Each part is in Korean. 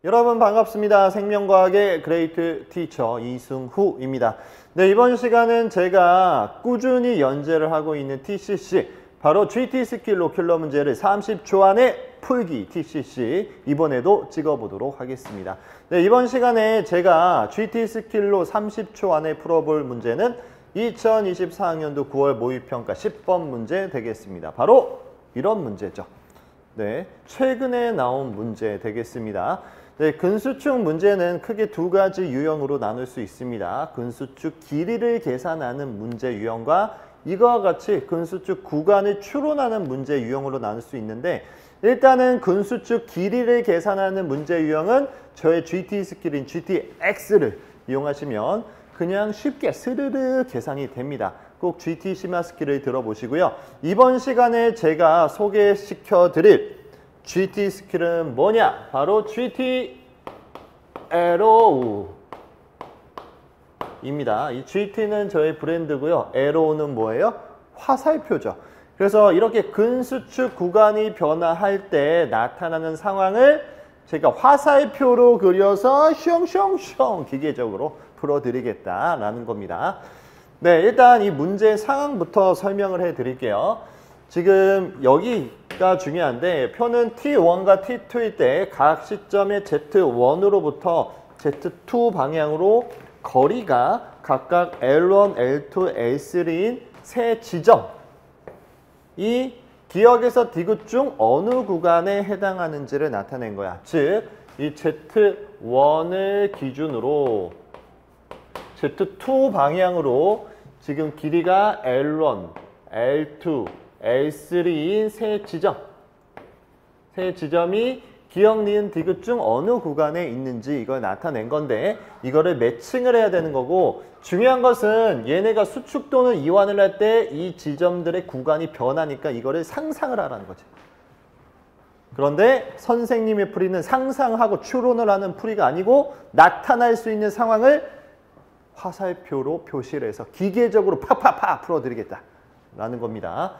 여러분 반갑습니다. 생명과학의 그레이트 티처 이승후입니다. 네, 이번 시간은 제가 꾸준히 연재를 하고 있는 TCC, 바로 GT 스킬로 킬러 문제를 30초 안에 풀기 TCC 이번에도 찍어보도록 하겠습니다. 네, 이번 시간에 제가 GT 스킬로 30초 안에 풀어볼 문제는 2024학년도 9월 모의평가 10번 문제 되겠습니다. 바로 이런 문제죠. 네, 최근에 나온 문제 되겠습니다. 네, 근수축 문제는 크게 두 가지 유형으로 나눌 수 있습니다. 근수축 길이를 계산하는 문제 유형과 이거와 같이 근수축 구간을 추론하는 문제 유형으로 나눌 수 있는데, 일단은 근수축 길이를 계산하는 문제 유형은 저의 GT 스킬인 GTX를 이용하시면 그냥 쉽게 스르르 계산이 됩니다. 꼭 GT 심화 스킬을 들어보시고요. 이번 시간에 제가 소개시켜 드릴 GT 스킬은 뭐냐? 바로 GT 에로우입니다. 이 GT는 저의 브랜드고요. 에로우는 뭐예요? 화살표죠. 그래서 이렇게 근수축 구간이 변화할 때 나타나는 상황을 제가 화살표로 그려서 슝슝슝 기계적으로 풀어드리겠다라는 겁니다. 네, 일단 이 문제 상황부터 설명을 해드릴게요. 지금 여기가 중요한데, 표는 T1과 T2일 때 각 시점의 Z1으로부터 Z2 방향으로 거리가 각각 L1, L2, L3인 세 지점, 이 기역에서 디귿 중 어느 구간에 해당하는지를 나타낸 거야. 즉, 이 Z1을 기준으로 Z2 방향으로 지금 길이가 L1, L2, L3인 세 지점이 기역, 니은, 디귿 중 어느 구간에 있는지 이걸 나타낸 건데, 이거를 매칭을 해야 되는 거고, 중요한 것은 얘네가 수축 또는 이완을 할 때 이 지점들의 구간이 변하니까 이거를 상상을 하라는 거지. 그런데 선생님의 풀이는 상상하고 추론을 하는 풀이가 아니고, 나타날 수 있는 상황을 화살표로 표시를 해서 기계적으로 팍팍팍 풀어드리겠다라는 겁니다.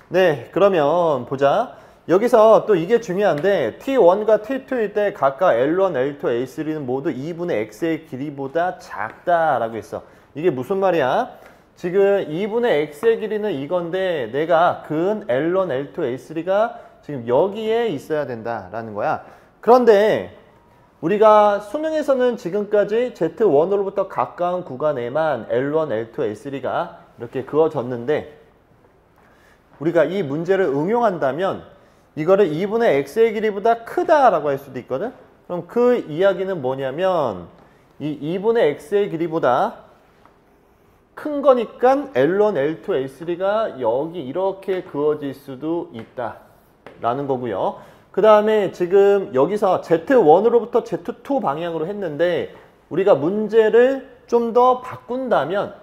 네, 그러면 보자. 여기서 또 이게 중요한데, T1과 T2일 때 각각 L1, L2, L3는 모두 2분의 X의 길이보다 작다라고 했어. 이게 무슨 말이야? 지금 2분의 X의 길이는 이건데, 내가 근 L1, L2, L3가 지금 여기에 있어야 된다라는 거야. 그런데 우리가 수능에서는 지금까지 Z1으로부터 가까운 구간에만 L1, L2, L3가 이렇게 그어졌는데, 우리가 이 문제를 응용한다면 이거를 2분의 X의 길이보다 크다라고 할 수도 있거든. 그럼 그 이야기는 뭐냐면, 이 2분의 X의 길이보다 큰 거니까 L1, L2, L3가 여기 이렇게 그어질 수도 있다라는 거고요. 그 다음에 지금 여기서 Z1으로부터 Z2 방향으로 했는데, 우리가 문제를 좀 더 바꾼다면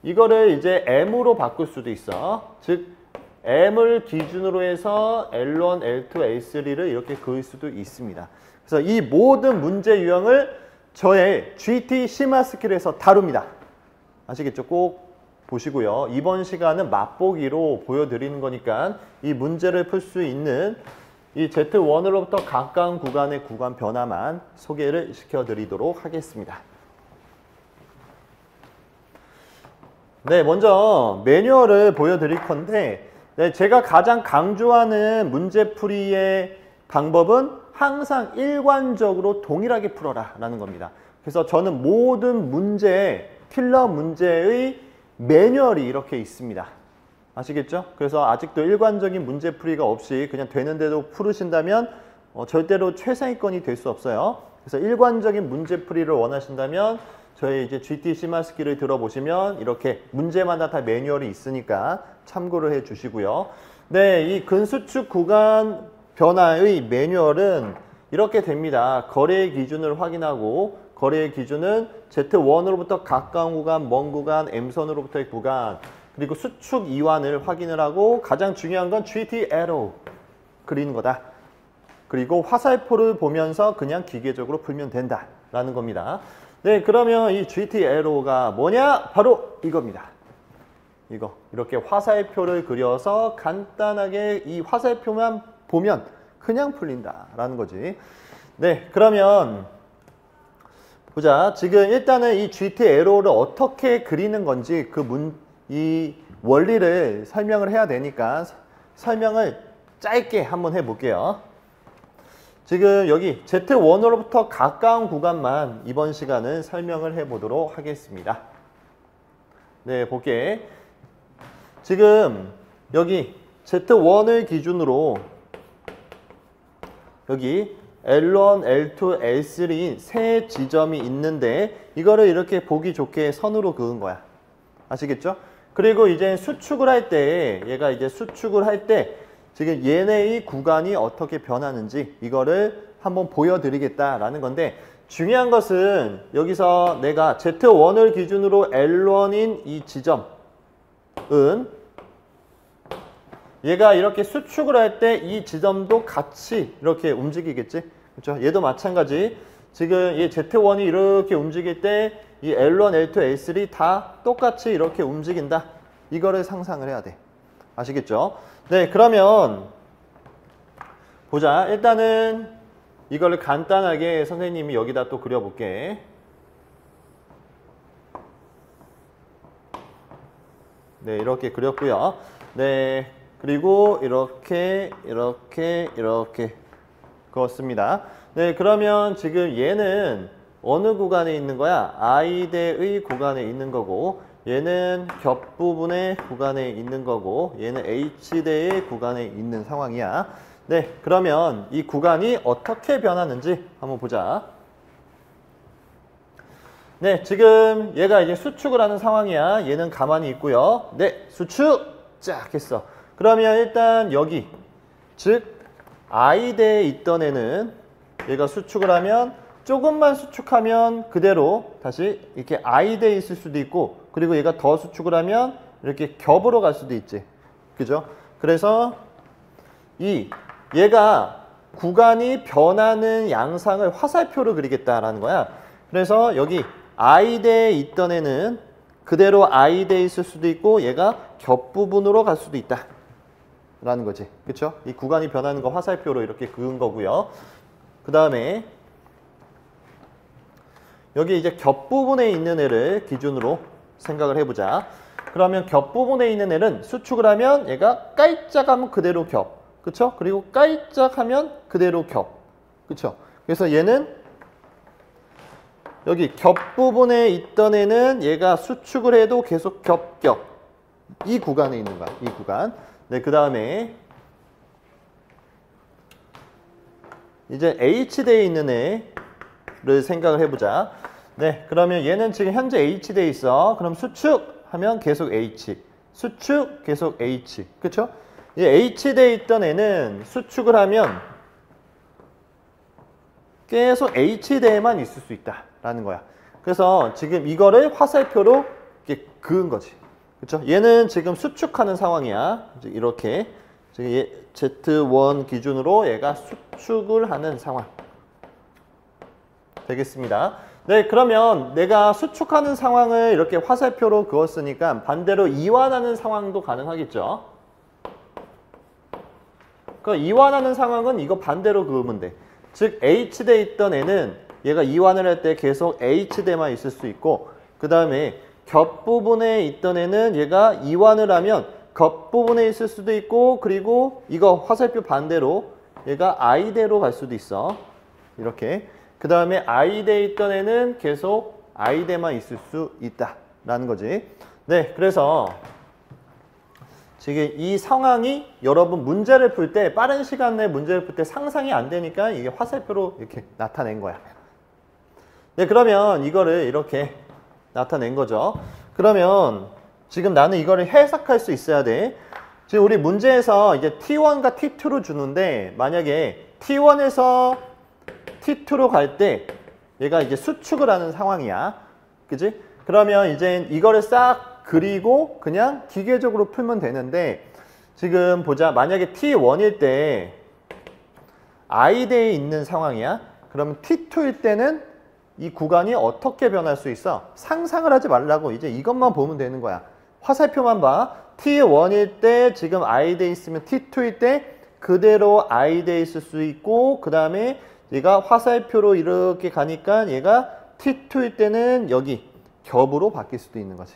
이거를 이제 M으로 바꿀 수도 있어. 즉 M을 기준으로 해서 L1, L2, L3를 이렇게 그을 수도 있습니다. 그래서 이 모든 문제 유형을 저의 GT 심화 스킬에서 다룹니다. 아시겠죠? 꼭 보시고요. 이번 시간은 맛보기로 보여드리는 거니까 이 문제를 풀 수 있는 이 Z1으로부터 가까운 구간의 구간 변화만 소개를 시켜드리도록 하겠습니다. 네, 먼저 매뉴얼을 보여드릴 건데, 네, 제가 가장 강조하는 문제풀이의 방법은 항상 일관적으로 동일하게 풀어라 라는 겁니다. 그래서 저는 모든 문제, 킬러 문제의 매뉴얼이 이렇게 있습니다. 아시겠죠? 그래서 아직도 일관적인 문제풀이가 없이 그냥 되는 대로 풀으신다면 절대로 최상위권이 될 수 없어요. 그래서 일관적인 문제풀이를 원하신다면 저희 이제 GT 심화 스킬을 들어보시면 이렇게 문제마다 다 매뉴얼이 있으니까 참고를 해 주시고요. 네, 이 근수축 구간 변화의 매뉴얼은 이렇게 됩니다. 거래의 기준을 확인하고, 거래의 기준은 Z1으로부터 가까운 구간, 먼 구간, M선으로부터의 구간, 그리고 수축 이완을 확인을 하고, 가장 중요한 건 GT 에로 그리는 거다. 그리고 화살표를 보면서 그냥 기계적으로 풀면 된다라는 겁니다. 네, 그러면 이 GT 에로가 뭐냐? 바로 이겁니다. 이거 이렇게 화살표를 그려서 간단하게 이 화살표만 보면 그냥 풀린다라는 거지. 네, 그러면 보자. 지금 일단은 이 GT 에로를 어떻게 그리는 건지 이 원리를 설명을 해야 되니까 설명을 짧게 한번 해볼게요. 지금 여기 Z1으로부터 가까운 구간만 이번 시간은 설명을 해보도록 하겠습니다. 네, 볼게. 지금 여기 Z1을 기준으로 여기 L1, L2, L3인 세 지점이 있는데 이거를 이렇게 보기 좋게 선으로 그은 거야. 아시겠죠? 그리고 이제 수축을 할 때 얘가 이제 수축을 할 때 지금 얘네의 구간이 어떻게 변하는지 이거를 한번 보여드리겠다라는 건데 중요한 것은 여기서 내가 Z1을 기준으로 L1인 이 지점은 얘가 이렇게 수축을 할 때 이 지점도 같이 이렇게 움직이겠지? 그렇죠? 얘도 마찬가지. 지금 이 Z1이 이렇게 움직일 때 이 L1, L2, L3 다 똑같이 이렇게 움직인다. 이거를 상상을 해야 돼. 아시겠죠? 네, 그러면 보자. 일단은 이거를 간단하게 선생님이 여기다 또 그려볼게. 네, 이렇게 그렸고요. 네, 그리고 이렇게 그렇습니다. 네, 그러면 지금 얘는 어느 구간에 있는 거야? I대의 구간에 있는 거고 얘는 겹부분의 구간에 있는 거고 얘는 H대의 구간에 있는 상황이야. 네, 그러면 이 구간이 어떻게 변하는지 한번 보자. 네, 지금 얘가 이제 수축을 하는 상황이야. 얘는 가만히 있고요. 네, 수축! 쫙 했어. 그러면 일단 여기, 즉 I대에 있던 애는 얘가 수축을 하면 조금만 수축하면 그대로 다시 이렇게 I대에 있을 수도 있고 그리고 얘가 더 수축을 하면 이렇게 겹으로 갈 수도 있지. 그죠? 그래서 얘가 구간이 변하는 양상을 화살표로 그리겠다라는 거야. 그래서 여기 I대에 있던 애는 그대로 I대에 있을 수도 있고 얘가 겹부분으로 갈 수도 있다. 라는 거지. 그쵸? 이 구간이 변하는 거 화살표로 이렇게 그은 거고요. 그 다음에 여기 이제 겹부분에 있는 애를 기준으로 생각을 해보자. 그러면 겹부분에 있는 애는 수축을 하면 얘가 깔짝 하면 그대로 겹. 그쵸? 그리고 깔짝 하면 그대로 겹. 그쵸? 그래서 얘는 여기 겹부분에 있던 애는 얘가 수축을 해도 계속 겹. 이 구간에 있는 거야. 이 구간. 네, 그 다음에 이제 H대에 있는 애를 생각을 해보자. 네, 그러면 얘는 지금 현재 H대에 있어. 그럼 수축 하면 계속 H. 수축 계속 H. 그쵸? 이 H대에 있던 애는 수축을 하면 계속 H대에만 있을 수 있다라는 거야. 그래서 지금 이거를 화살표로 이렇게 그은 거지. 그쵸? 얘는 지금 수축하는 상황이야. 이렇게. 지금 얘 Z1 기준으로 얘가 수축을 하는 상황. 되겠습니다. 네, 그러면 내가 수축하는 상황을 이렇게 화살표로 그었으니까 반대로 이완하는 상황도 가능하겠죠. 그 이완하는 상황은 이거 반대로 그으면 돼. 즉 H대에 있던 애는 얘가 이완을 할 때 계속 H대만 있을 수 있고 그 다음에 겹부분에 있던 애는 얘가 이완을 하면 겉부분에 있을 수도 있고 그리고 이거 화살표 반대로 얘가 I대로 갈 수도 있어. 이렇게. 그 다음에 I대에 있던 애는 계속 I대만 있을 수 있다라는 거지. 네, 그래서 지금 이 상황이 여러분 문제를 풀 때 빠른 시간 내에 문제를 풀 때 상상이 안 되니까 이게 화살표로 이렇게 나타낸 거야. 네, 그러면 이거를 이렇게 나타낸 거죠. 그러면 지금 나는 이거를 해석할 수 있어야 돼. 지금 우리 문제에서 이제 T1과 T2로 주는데 만약에 T1에서 T2로 갈 때 얘가 이제 수축을 하는 상황이야. 그지? 그러면 이제 이거를 싹 그리고 그냥 기계적으로 풀면 되는데 지금 보자. 만약에 T1일 때 I대에 있는 상황이야. 그러면 T2일 때는 이 구간이 어떻게 변할 수 있어? 상상을 하지 말라고 이제 이것만 보면 되는 거야. 화살표만 봐. T1일 때 지금 I대에 있으면 T2일 때 그대로 I대에 있을 수 있고 그 다음에 얘가 화살표로 이렇게 가니까 얘가 T2일 때는 여기 겹으로 바뀔 수도 있는 거지.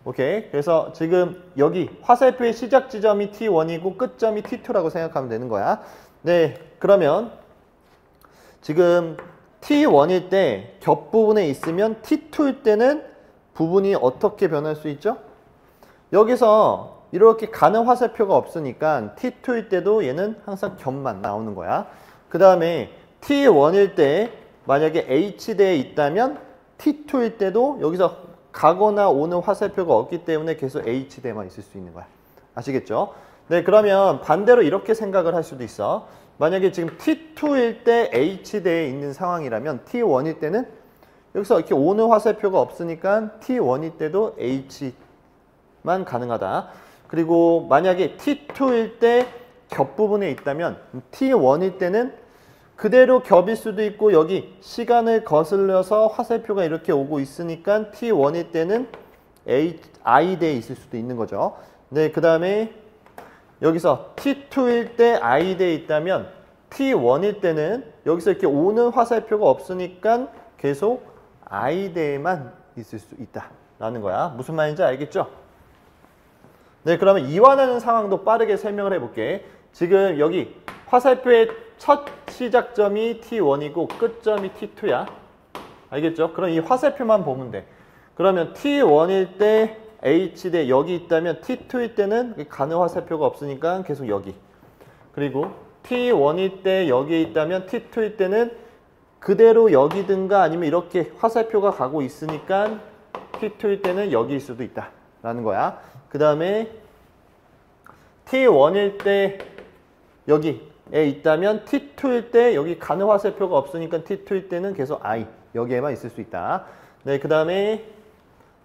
오케이. 그래서 지금 여기 화살표의 시작 지점이 T1이고 끝점이 T2라고 생각하면 되는 거야. 네, 그러면 지금 T1일 때 겹 부분에 있으면 T2일 때는 부분이 어떻게 변할 수 있죠? 여기서 이렇게 가는 화살표가 없으니까 T2일 때도 얘는 항상 겹만 나오는 거야. 그 다음에 T1일 때 만약에 H대에 있다면 T2일 때도 여기서 가거나 오는 화살표가 없기 때문에 계속 H대만 있을 수 있는 거야. 아시겠죠? 네, 그러면 반대로 이렇게 생각을 할 수도 있어. 만약에 지금 T2일 때 H대에 있는 상황이라면 T1일 때는 여기서 이렇게 오는 화살표가 없으니까 T1일 때도 H만 가능하다. 그리고 만약에 T2일 때 겹 부분에 있다면 T1일 때는 그대로 겹일 수도 있고 여기 시간을 거슬러서 화살표가 이렇게 오고 있으니까 T1일 때는 I대에 있을 수도 있는 거죠. 네, 그 다음에 여기서 T2일 때 I대에 있다면 T1일 때는 여기서 이렇게 오는 화살표가 없으니까 계속 I대에만 있을 수 있다라는 거야. 무슨 말인지 알겠죠? 네, 그러면 이완하는 상황도 빠르게 설명을 해볼게. 지금 여기 화살표의 첫 시작점이 T1이고 끝점이 T2야. 알겠죠? 그럼 이 화살표만 보면 돼. 그러면 T1일 때 H대 여기 있다면 T2일 때는 가는 화살표가 없으니까 계속 여기. 그리고 T1일 때 여기에 있다면 T2일 때는 그대로 여기든가 아니면 이렇게 화살표가 가고 있으니까 T2일 때는 여기일 수도 있다 라는 거야. 그 다음에 T1일 때 여기에 있다면 T2일 때 여기 가는 화살표가 없으니까 T2일 때는 계속 I 여기에만 있을 수 있다. 네, 그 다음에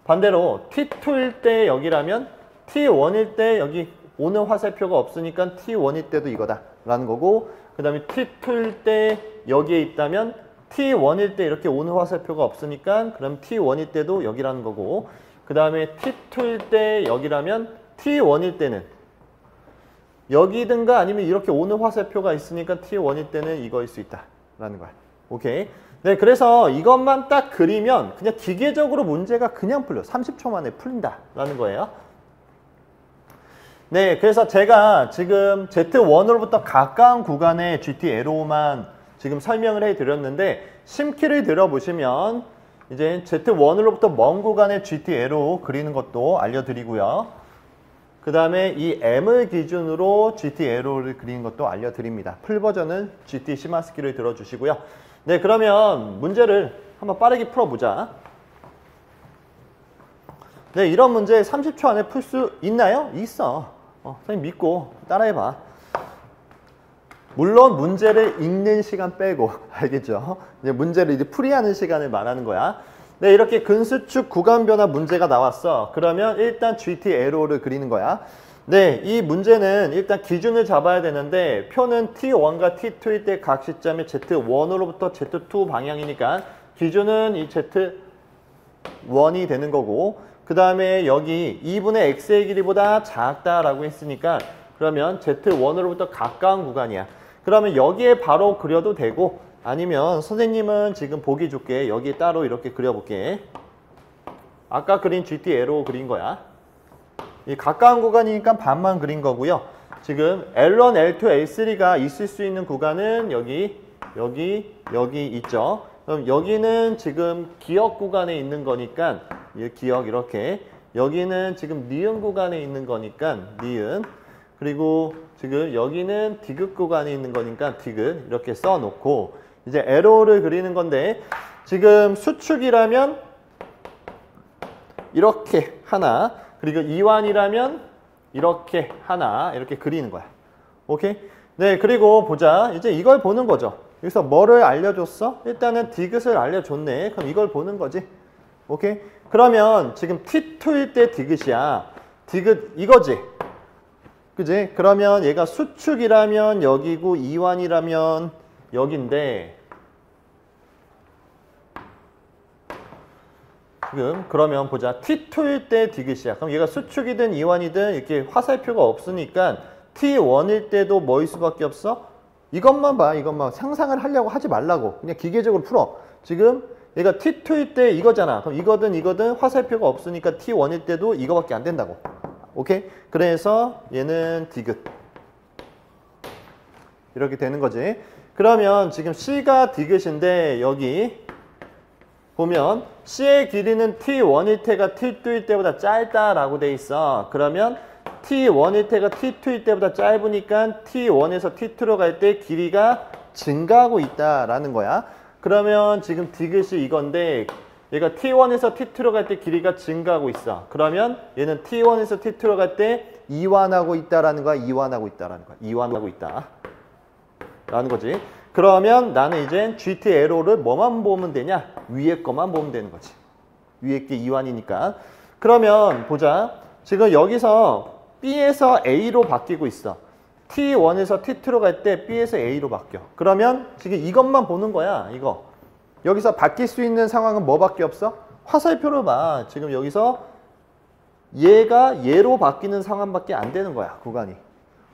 반대로 T2일 때 여기라면 T1일 때 여기 오는 화살표가 없으니까 T1일 때도 이거다 라는 거고, 그 다음에 T2일 때 여기에 있다면 T1일 때 이렇게 오는 화살표가 없으니까 그럼 T1일 때도 여기라는 거고, 그 다음에 T2일 때 여기라면 T1일 때는 여기든가 아니면 이렇게 오는 화살표가 있으니까 T1일 때는 이거일 수 있다 라는 거야. 오케이. 네, 그래서 이것만 딱 그리면 그냥 기계적으로 문제가 그냥 풀려. 30초 만에 풀린다 라는 거예요. 네, 그래서 제가 지금 Z1으로부터 가까운 구간의 GT 에로만 지금 설명을 해드렸는데, 심키를 들어보시면 이제 Z1으로부터 먼 구간의 GT 에로 그리는 것도 알려드리고요. 그 다음에 이 M을 기준으로 GT 에로를 그리는 것도 알려드립니다. 풀 버전은 GT 시마스키를 들어주시고요. 네, 그러면 문제를 한번 빠르게 풀어보자. 네, 이런 문제 30초 안에 풀 수 있나요? 있어. 선생님 믿고 따라해봐. 물론 문제를 읽는 시간 빼고, 알겠죠? 이제 문제를 이제 풀이하는 시간을 말하는 거야. 네, 이렇게 근수축 구간 변화 문제가 나왔어. 그러면 일단 GT 에로를 그리는 거야. 네, 이 문제는 일단 기준을 잡아야 되는데, 표는 T1과 T2일 때 각 시점에 Z1으로부터 Z2 방향이니까 기준은 이 Z1이 되는 거고, 그 다음에 여기 2분의 x의 길이보다 작다라고 했으니까 그러면 Z1으로부터 가까운 구간이야. 그러면 여기에 바로 그려도 되고, 아니면 선생님은 지금 보기 좋게 여기 따로 이렇게 그려볼게. 아까 그린 GT 에로 그린 거야. 이 가까운 구간이니까 반만 그린 거고요. 지금 L1, L2, L3가 있을 수 있는 구간은 여기 있죠. 그럼 여기는 지금 기역 구간에 있는 거니까 기역 이렇게, 여기는 지금 니은 구간에 있는 거니까 니은, 그리고 지금 여기는 디귿 구간에 있는 거니까 디귿 이렇게 써놓고 이제 에로를 그리는 건데, 지금 수축이라면 이렇게 하나, 그리고 이완이라면 이렇게 하나, 이렇게 그리는 거야. 오케이? 네, 그리고 보자. 이제 이걸 보는 거죠. 여기서 뭐를 알려줬어? 일단은 디귿을 알려줬네. 그럼 이걸 보는 거지. 오케이? 그러면 지금 T2일 때 디귿이야. 디귿 이거지. 그지? 그러면 얘가 수축이라면 여기고 이완이라면 여긴데, 지금 그러면 보자. T2일 때 디귿이야. 그럼 얘가 수축이든 이완이든 이렇게 화살표가 없으니까 T1일 때도 뭐일 수밖에 없어? 이것만 봐. 이것만. 상상을 하려고 하지 말라고. 그냥 기계적으로 풀어. 지금 얘가 T2일 때 이거잖아. 그럼 이거든 화살표가 없으니까 T1일 때도 이거밖에 안 된다고. 오케이? 그래서 얘는 디귿. 이렇게 되는 거지. 그러면 지금 C가 디귿인데 여기 보면 C의 길이는 T1일 때가 T2일 때보다 짧다라고 돼 있어. 그러면 T1일 때가 T2일 때보다 짧으니까 T1에서 T2로 갈 때 길이가 증가하고 있다라는 거야. 그러면 지금 디귿이 이건데 얘가 T1에서 T2로 갈 때 길이가 증가하고 있어. 그러면 얘는 T1에서 T2로 갈 때 이완하고 있다라는 거야. 이완하고 있다라는 거야. 이완하고 있다. 라는 거지. 그러면 나는 이제 GT 에로를 뭐만 보면 되냐? 위에 거만 보면 되는 거지. 위에 게 이완이니까. 그러면 보자. 지금 여기서 B에서 A로 바뀌고 있어. T1에서 T2로 갈 때 B에서 A로 바뀌어. 그러면 지금 이것만 보는 거야. 이거. 여기서 바뀔 수 있는 상황은 뭐밖에 없어? 화살표로 봐. 지금 여기서 얘가 얘로 바뀌는 상황밖에 안 되는 거야. 구간이.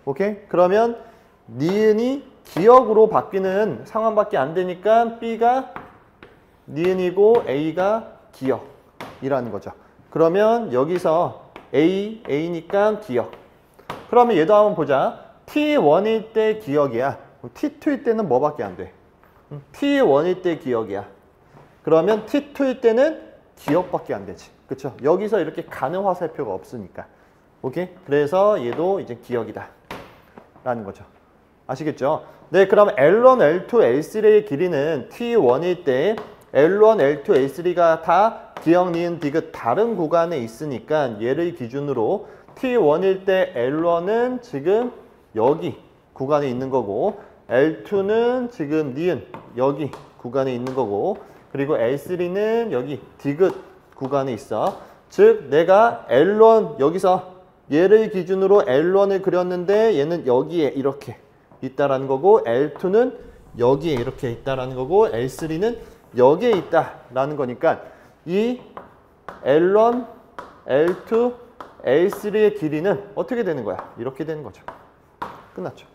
오케이? 그러면 니은이 기역으로 바뀌는 상황밖에 안 되니까 B가 니은이고 A가 기역이라는 거죠. 그러면 여기서 A니까 기역. 그러면 얘도 한번 보자. T1일 때 기역이야. T2일 때는 뭐밖에 안 돼? T1일 때 기역이야. 그러면 T2일 때는 기역밖에 안 되지. 그쵸? 여기서 이렇게 가는 화살표가 없으니까. 오케이? 그래서 얘도 이제 기역이다. 라는 거죠. 아시겠죠? 네, 그럼 L1, L2, L3의 길이는 T1일 때 L1, L2, L3가 다 기역, 니은, 디귿 다른 구간에 있으니까 얘를 기준으로 T1일 때 L1은 지금 여기 구간에 있는 거고 L2는 지금 니은 여기 구간에 있는 거고 그리고 L3는 여기 디귿 구간에 있어. 즉 내가 L1 여기서 얘를 기준으로 L1을 그렸는데 얘는 여기에 이렇게 있다라는 거고 L2는 여기에 이렇게 있다라는 거고 L3는 여기에 있다라는 거니까 이 L1, L2, L3의 길이는 어떻게 되는 거야? 이렇게 되는 거죠. 끝났죠.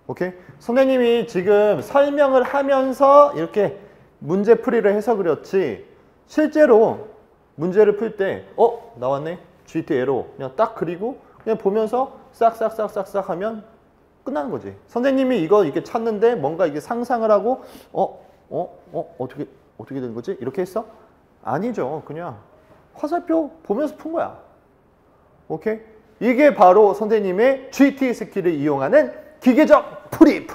오케이? 선생님이 지금 설명을 하면서 이렇게 문제풀이를 해서 그렸지 실제로 문제를 풀 때 나왔네? GT 에로 그냥 딱 그리고 그냥 보면서 싹싹싹싹싹 하면 끝나는 거지. 선생님이 이거 이렇게 찾는데 뭔가 이게 상상을 하고 어떻게 되는 거지? 이렇게 했어? 아니죠. 그냥 화살표 보면서 푼 거야. 오케이? 이게 바로 선생님의 GT 스킬을 이용하는 기계적 풀이.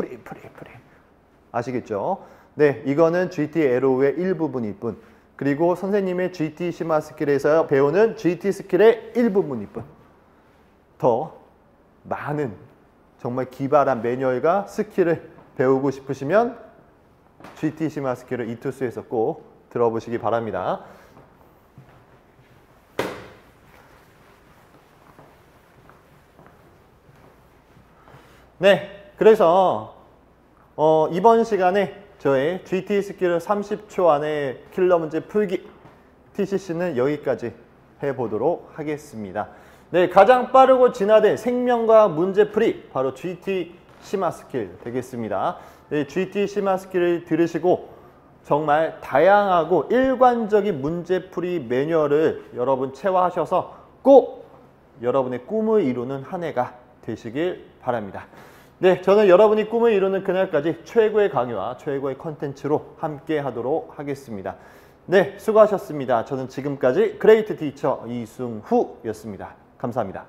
아시겠죠? 네, 이거는 GT 에로우의 일부분일 뿐. 그리고 선생님의 GT 심화 스킬에서 배우는 GT 스킬의 일부분일 뿐. 더 많은 정말 기발한 매뉴얼과 스킬을 배우고 싶으시면 GT 심화 스킬을 이투스에서 꼭 들어보시기 바랍니다. 네, 그래서 이번 시간에 저의 GT 스킬을 30초 안에 킬러 문제 풀기 TCC는 여기까지 해보도록 하겠습니다. 네, 가장 빠르고 진화된 생명과학 문제풀이 바로 GT 심화 스킬 되겠습니다. 네, GT 심화 스킬을 들으시고 정말 다양하고 일관적인 문제풀이 매뉴얼을 여러분 체화하셔서 꼭 여러분의 꿈을 이루는 한 해가 되시길 바랍니다. 네, 저는 여러분이 꿈을 이루는 그날까지 최고의 강의와 최고의 컨텐츠로 함께 하도록 하겠습니다. 네, 수고하셨습니다. 저는 지금까지 그레이트 티처 이승후였습니다. 감사합니다.